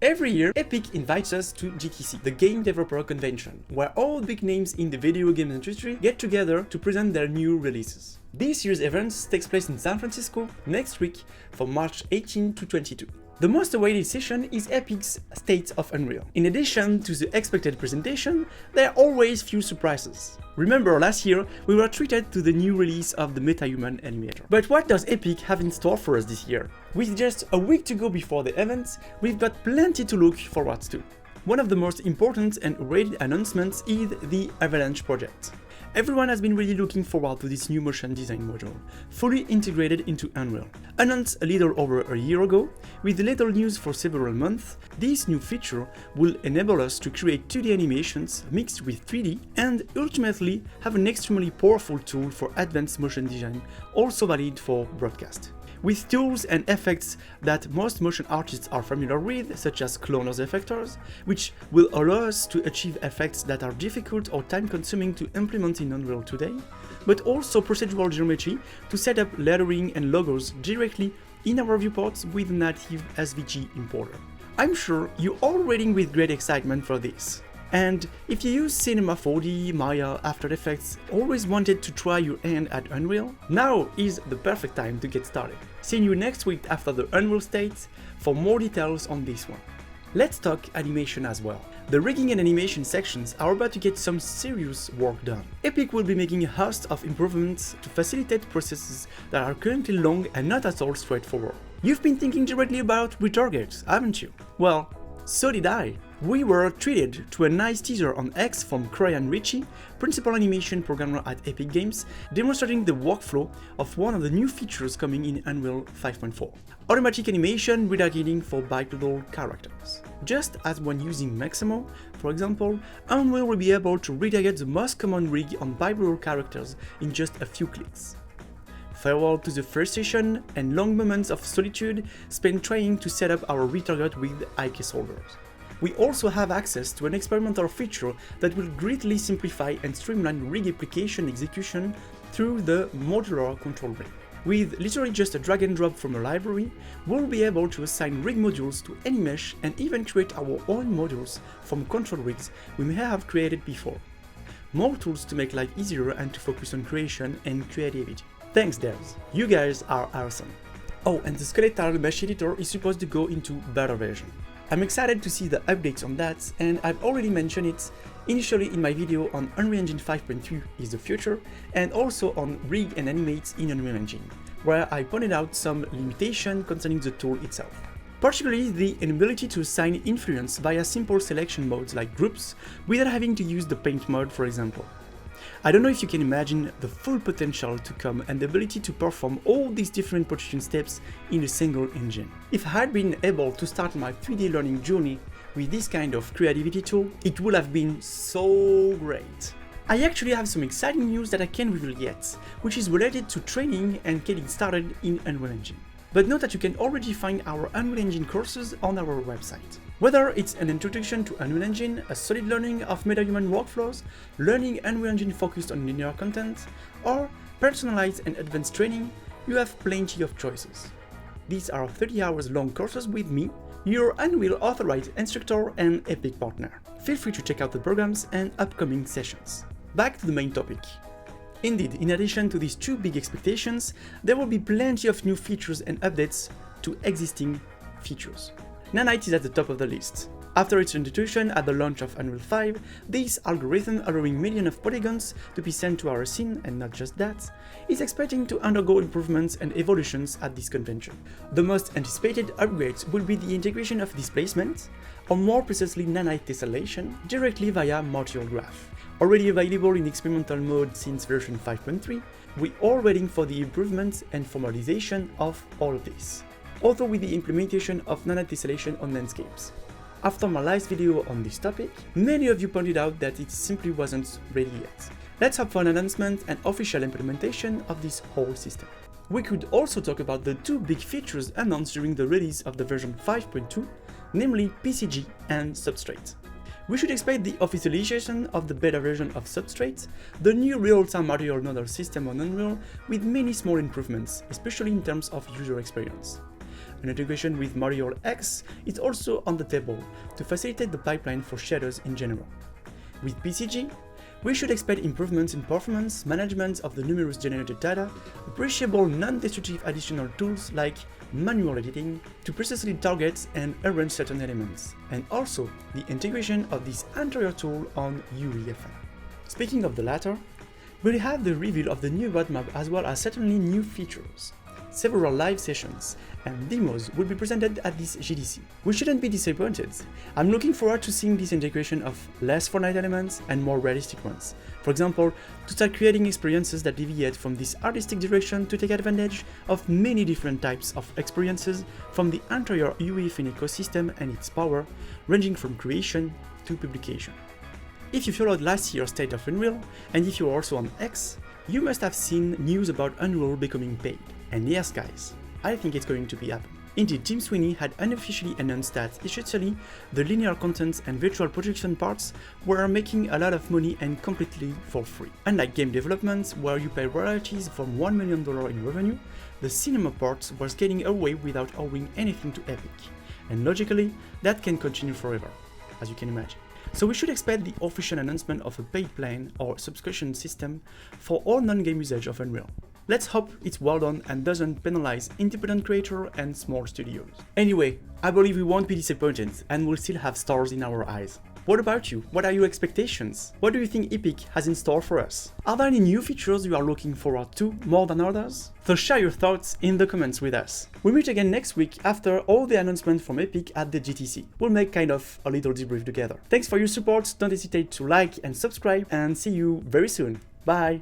Every year, Epic invites us to GTC, the Game Developer Convention, where all big names in the video game industry get together to present their new releases. This year's event takes place in San Francisco next week from March 18 to 22. The most awaited session is Epic's State of Unreal. In addition to the expected presentation, there are always few surprises. Remember last year, we were treated to the new release of the MetaHuman animator. But what does Epic have in store for us this year? With just a week to go before the event, we've got plenty to look forward to. One of the most important and awaited announcements is the Avalanche project. Everyone has been really looking forward to this new motion design module, fully integrated into Unreal. Announced a little over a year ago, with little news for several months, this new feature will enable us to create 2D animations mixed with 3D and ultimately have an extremely powerful tool for advanced motion design, also valid for broadcast. With tools and effects that most motion artists are familiar with, such as cloners effectors, which will allow us to achieve effects that are difficult or time-consuming to implement in Unreal today, but also procedural geometry to set up lettering and logos directly in our viewports with native SVG importer. I'm sure you're all waiting with great excitement for this. And if you use Cinema 4D, Maya, After Effects, always wanted to try your hand at Unreal, now is the perfect time to get started. See you next week after the Unreal State for more details on this one. Let's talk animation as well. The rigging and animation sections are about to get some serious work done. Epic will be making a host of improvements to facilitate processes that are currently long and not at all straightforward. You've been thinking directly about retargets, haven't you? Well, so did I. We were treated to a nice teaser on X from Ryan Ritchie, principal animation programmer at Epic Games, demonstrating the workflow of one of the new features coming in Unreal 5.4. Automatic animation retargeting for bipedal characters. Just as when using Maximo, for example, Unreal will be able to retarget the most common rig on bipedal characters in just a few clicks. Farewell to the frustration and long moments of solitude spent trying to set up our retarget with IK solvers. We also have access to an experimental feature that will greatly simplify and streamline rig application execution through the modular control rig. With literally just a drag and drop from a library, we'll be able to assign rig modules to any mesh and even create our own modules from control rigs we may have created before. More tools to make life easier and to focus on creation and creativity. Thanks devs, you guys are awesome. Oh, and the skeletal mesh editor is supposed to go into beta version. I'm excited to see the updates on that, and I've already mentioned it initially in my video on Unreal Engine 5.3 is the future, and also on Rig and Animate in Unreal Engine, where I pointed out some limitations concerning the tool itself. Particularly the inability to assign influence via simple selection modes like groups without having to use the paint mode, for example. I don't know if you can imagine the full potential to come and the ability to perform all these different production steps in a single engine. If I had been able to start my 3D learning journey with this kind of creativity tool, it would have been so great. I actually have some exciting news that I can't reveal yet, which is related to training and getting started in Unreal Engine. But note that you can already find our Unreal Engine courses on our website. Whether it's an introduction to Unreal Engine, a solid learning of MetaHuman workflows, learning Unreal Engine focused on linear content, or personalized and advanced training, you have plenty of choices. These are 30 hours long courses with me, your Unreal authorized instructor and Epic partner. Feel free to check out the programs and upcoming sessions. Back to the main topic. Indeed, in addition to these two big expectations, there will be plenty of new features and updates to existing features. Nanite is at the top of the list. After its introduction at the launch of Unreal 5, this algorithm allowing millions of polygons to be sent to our scene, and not just that, is expecting to undergo improvements and evolutions at this convention. The most anticipated upgrades will be the integration of displacement, or more precisely Nanite tessellation, directly via Material Graph. Already available in experimental mode since version 5.3, we are waiting for the improvements and formalization of all of this, although with the implementation of Nanite tessellation on landscapes. After my last video on this topic, many of you pointed out that it simply wasn't ready yet. Let's hope for an announcement and official implementation of this whole system. We could also talk about the two big features announced during the release of the version 5.2, namely PCG and Substrate. We should expect the officialization of the beta version of Substrate, the new real-time material nodal system on Unreal with many small improvements, especially in terms of user experience. An integration with Modular X is also on the table to facilitate the pipeline for shaders in general. With PCG, we should expect improvements in performance, management of the numerous generated data, appreciable non-destructive additional tools like manual editing to precisely target and arrange certain elements, and also the integration of this entire tool on UEFN. Speaking of the latter, we'll have the reveal of the new roadmap as well as certainly new features. Several live sessions and demos will be presented at this GDC. We shouldn't be disappointed. I'm looking forward to seeing this integration of less Fortnite elements and more realistic ones. For example, to start creating experiences that deviate from this artistic direction to take advantage of many different types of experiences from the entire UEFN ecosystem and its power, ranging from creation to publication. If you followed last year's State of Unreal, and if you're also on X, you must have seen news about Unreal becoming paid. And yes guys, I think it's going to be happening. Indeed, Tim Sweeney had unofficially announced that essentially the linear content and virtual projection parts were making a lot of money and completely for free. Unlike game development, where you pay royalties from $1 million in revenue, the cinema part was getting away without owing anything to Epic. And logically, that can continue forever, as you can imagine. So we should expect the official announcement of a paid plan or subscription system for all non-game usage of Unreal. Let's hope it's well done and doesn't penalize independent creators and small studios. Anyway, I believe we won't be disappointed and we'll still have stars in our eyes. What about you? What are your expectations? What do you think Epic has in store for us? Are there any new features you are looking forward to more than others? So share your thoughts in the comments with us. We'll meet again next week after all the announcements from Epic at the GTC. We'll make kind of a little debrief together. Thanks for your support, don't hesitate to like and subscribe, and see you very soon. Bye!